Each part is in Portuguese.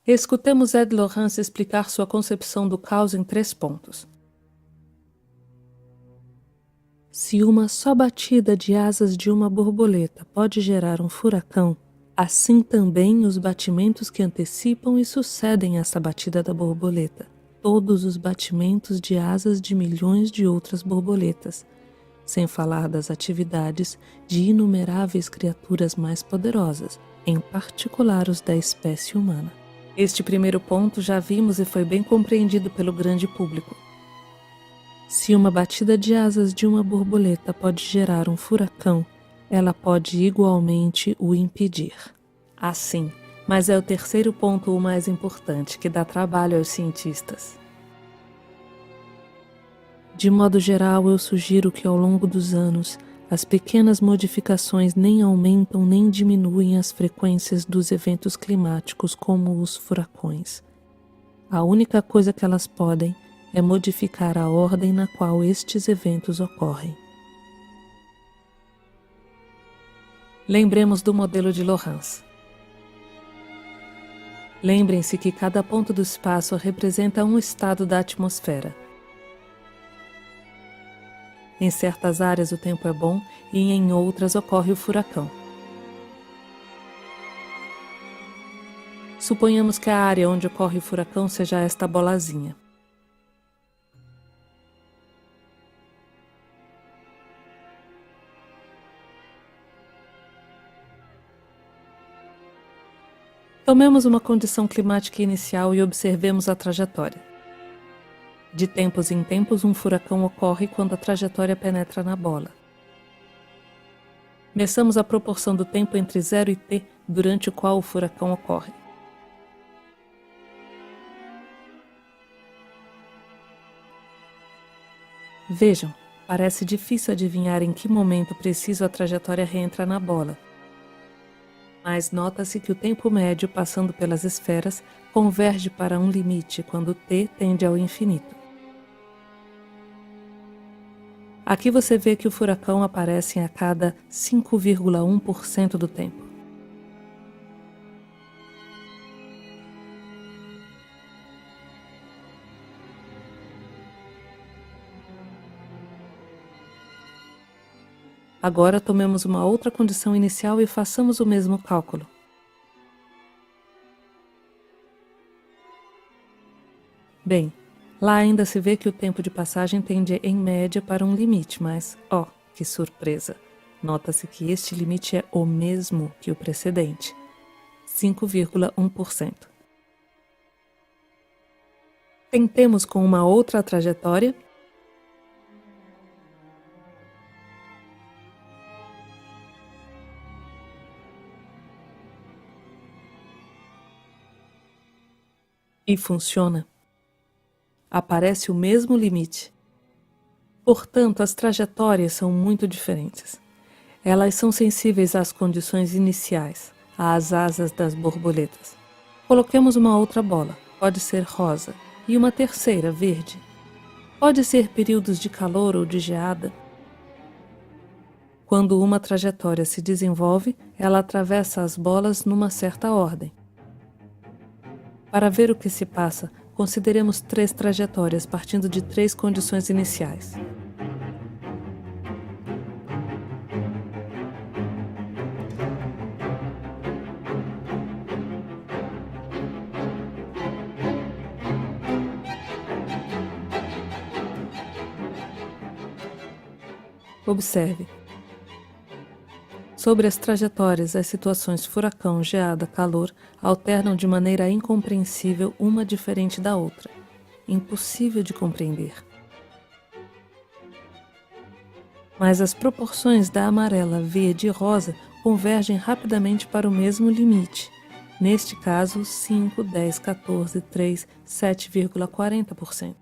Escutemos Ed Lorenz explicar sua concepção do caos em 3 pontos. Se uma só batida de asas de uma borboleta pode gerar um furacão, assim também os batimentos que antecipam e sucedem essa batida da borboleta, todos os batimentos de asas de milhões de outras borboletas, sem falar das atividades de inumeráveis criaturas mais poderosas, em particular os da espécie humana. Este primeiro ponto já vimos e foi bem compreendido pelo grande público. Se uma batida de asas de uma borboleta pode gerar um furacão, ela pode igualmente o impedir. Assim, mas é o terceiro ponto o mais importante, que dá trabalho aos cientistas. De modo geral, eu sugiro que ao longo dos anos, as pequenas modificações nem aumentam nem diminuem as frequências dos eventos climáticos como os furacões. A única coisa que elas podem é modificar a ordem na qual estes eventos ocorrem. Lembremos do modelo de Lorenz. Lembrem-se que cada ponto do espaço representa um estado da atmosfera. Em certas áreas o tempo é bom e em outras ocorre o furacão. Suponhamos que a área onde ocorre o furacão seja esta bolazinha. Tomemos uma condição climática inicial e observemos a trajetória. De tempos em tempos, um furacão ocorre quando a trajetória penetra na bola. Meçamos a proporção do tempo entre 0 e t durante o qual o furacão ocorre. Vejam, parece difícil adivinhar em que momento preciso a trajetória reentra na bola. Mas nota-se que o tempo médio passando pelas esferas converge para um limite quando t tende ao infinito. Aqui você vê que o furacão aparece a cada 5,1% do tempo. Agora tomemos uma outra condição inicial e façamos o mesmo cálculo. Bem, lá ainda se vê que o tempo de passagem tende em média para um limite, mas, ó, que surpresa! Nota-se que este limite é o mesmo que o precedente, 5,1%. Tentemos com uma outra trajetória. E funciona. Aparece o mesmo limite. Portanto, as trajetórias são muito diferentes. Elas são sensíveis às condições iniciais, às asas das borboletas. Coloquemos uma outra bola, pode ser rosa, e uma terceira, verde. Pode ser períodos de calor ou de geada. Quando uma trajetória se desenvolve, ela atravessa as bolas numa certa ordem. Para ver o que se passa, consideremos 3 trajetórias partindo de 3 condições iniciais. Observe. Sobre as trajetórias, as situações furacão, geada, calor alternam de maneira incompreensível uma diferente da outra. Impossível de compreender. Mas as proporções da amarela, verde e rosa convergem rapidamente para o mesmo limite. Neste caso, 5, 10, 14, 3, 7,40%.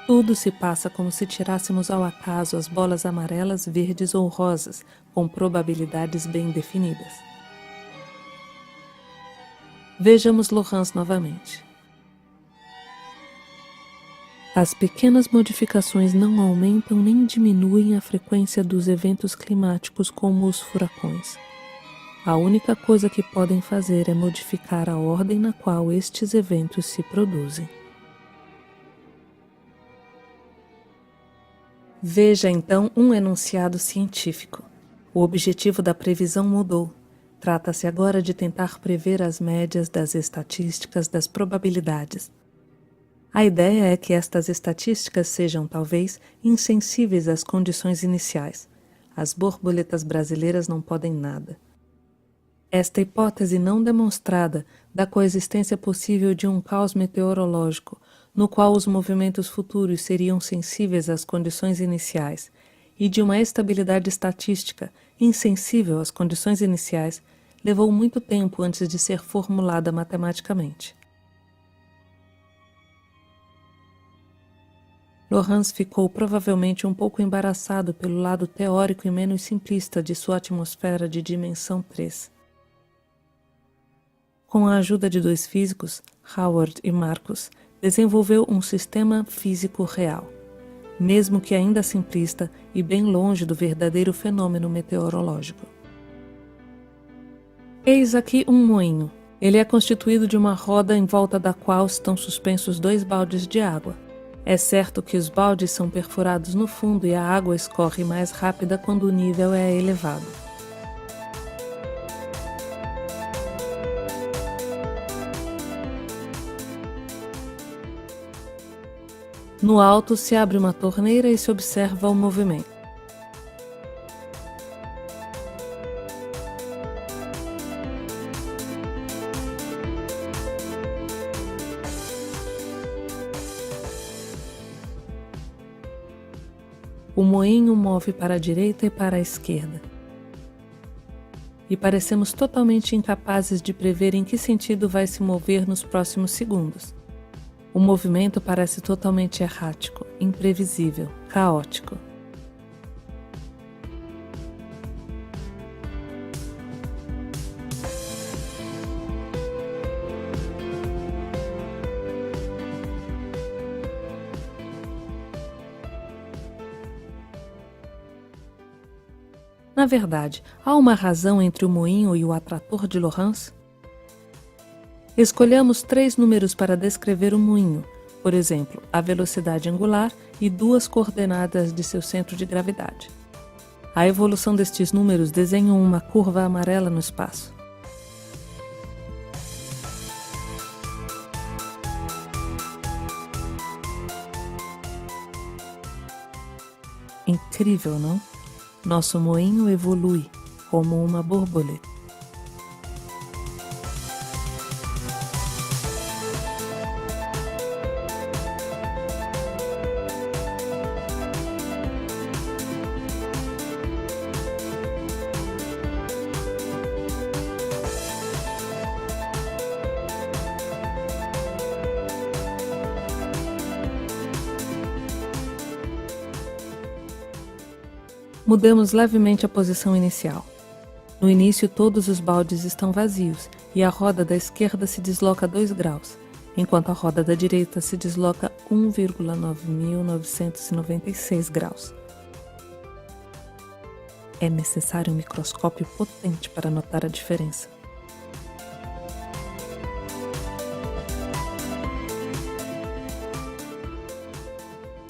Tudo se passa como se tirássemos ao acaso as bolas amarelas, verdes ou rosas, com probabilidades bem definidas. Vejamos Lorenz novamente. As pequenas modificações não aumentam nem diminuem a frequência dos eventos climáticos como os furacões. A única coisa que podem fazer é modificar a ordem na qual estes eventos se produzem. Veja então um enunciado científico. O objetivo da previsão mudou. Trata-se agora de tentar prever as médias das estatísticas das probabilidades. A ideia é que estas estatísticas sejam, talvez, insensíveis às condições iniciais. As borboletas brasileiras não podem nada. Esta hipótese não demonstrada da coexistência possível de um caos meteorológico, no qual os movimentos futuros seriam sensíveis às condições iniciais, e de uma estabilidade estatística insensível às condições iniciais, levou muito tempo antes de ser formulada matematicamente. Lorenz ficou provavelmente um pouco embaraçado pelo lado teórico e menos simplista de sua atmosfera de dimensão 3. Com a ajuda de dois físicos, Howard e Marcus, desenvolveu um sistema físico real, mesmo que ainda simplista e bem longe do verdadeiro fenômeno meteorológico. Eis aqui um moinho. Ele é constituído de uma roda em volta da qual estão suspensos 2 baldes de água. É certo que os baldes são perfurados no fundo e a água escorre mais rápida quando o nível é elevado. No alto se abre uma torneira e se observa o movimento. O moinho move para a direita e para a esquerda. E parecemos totalmente incapazes de prever em que sentido vai se mover nos próximos segundos. O movimento parece totalmente errático, imprevisível, caótico. Na verdade, há uma razão entre o moinho e o atrator de Lorenz? Escolhamos 3 números para descrever o moinho, por exemplo, a velocidade angular e 2 coordenadas de seu centro de gravidade. A evolução destes números desenha uma curva amarela no espaço. Incrível, não? Nosso moinho evolui como uma borboleta. Mudamos levemente a posição inicial. No início, todos os baldes estão vazios e a roda da esquerda se desloca 2 graus, enquanto a roda da direita se desloca 1,9996 graus. É necessário um microscópio potente para notar a diferença.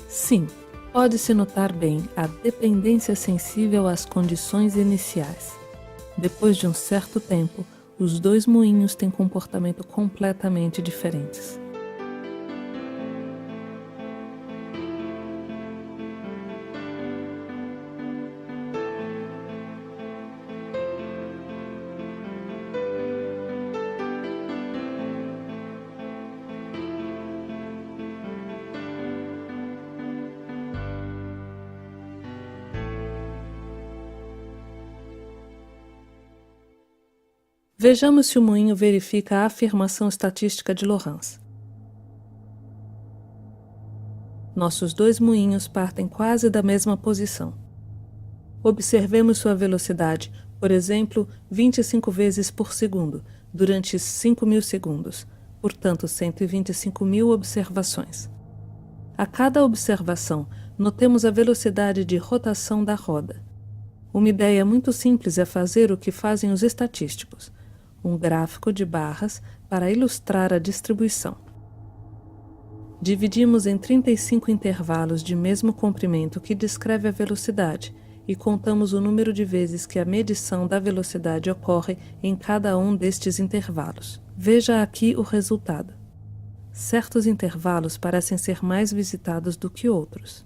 Sim. Pode-se notar bem a dependência sensível às condições iniciais. Depois de um certo tempo, os 2 moinhos têm comportamento completamente diferentes. Vejamos se o moinho verifica a afirmação estatística de Lorenz. Nossos 2 moinhos partem quase da mesma posição. Observemos sua velocidade, por exemplo, 25 vezes por segundo, durante 5.000 segundos, portanto 125.000 observações. A cada observação, notemos a velocidade de rotação da roda. Uma ideia muito simples é fazer o que fazem os estatísticos, um gráfico de barras para ilustrar a distribuição. Dividimos em 35 intervalos de mesmo comprimento que descreve a velocidade e contamos o número de vezes que a medição da velocidade ocorre em cada um destes intervalos. Veja aqui o resultado. Certos intervalos parecem ser mais visitados do que outros.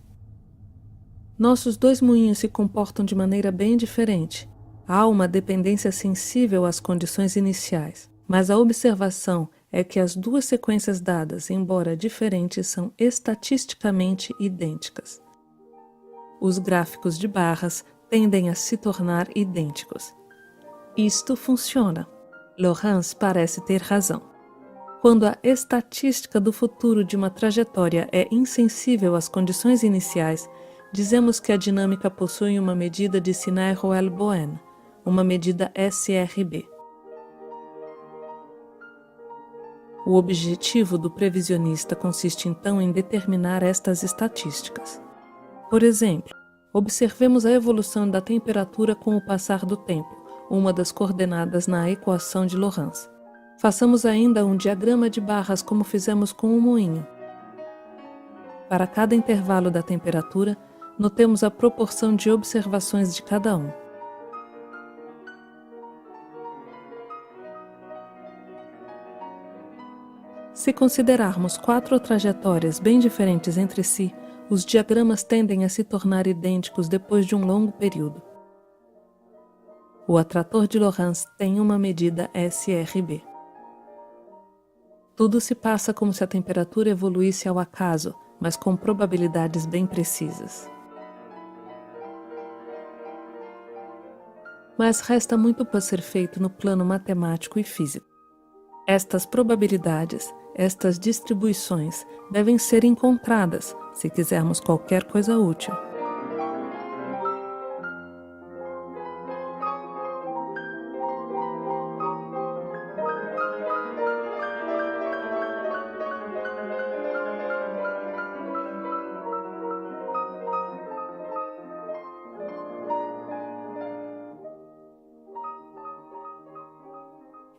Nossos dois moinhos se comportam de maneira bem diferente. Há uma dependência sensível às condições iniciais, mas a observação é que as duas sequências dadas, embora diferentes, são estatisticamente idênticas. Os gráficos de barras tendem a se tornar idênticos. Isto funciona. Lorenz parece ter razão. Quando a estatística do futuro de uma trajetória é insensível às condições iniciais, dizemos que a dinâmica possui uma medida de Sinay-Roelle-Boën, uma medida SRB. O objetivo do previsionista consiste então em determinar estas estatísticas. Por exemplo, observemos a evolução da temperatura com o passar do tempo, uma das coordenadas na equação de Lorenz. Façamos ainda um diagrama de barras como fizemos com o moinho. Para cada intervalo da temperatura, notemos a proporção de observações de cada um. Se considerarmos 4 trajetórias bem diferentes entre si, os diagramas tendem a se tornar idênticos depois de um longo período. O atrator de Lorenz tem uma medida SRB. Tudo se passa como se a temperatura evoluísse ao acaso, mas com probabilidades bem precisas. Mas resta muito para ser feito no plano matemático e físico. Estas probabilidades, estas distribuições, devem ser encontradas se quisermos qualquer coisa útil.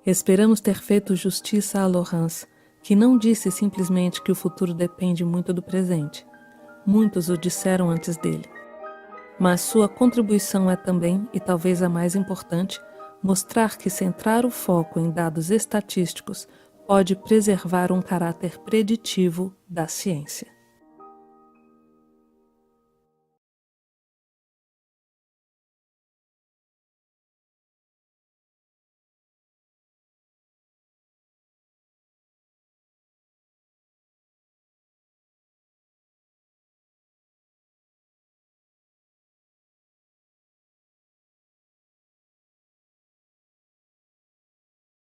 Esperamos ter feito justiça a Lorenz, que não disse simplesmente que o futuro depende muito do presente. Muitos o disseram antes dele. Mas sua contribuição é também, e talvez a mais importante, mostrar que centrar o foco em dados estatísticos pode preservar um caráter preditivo da ciência.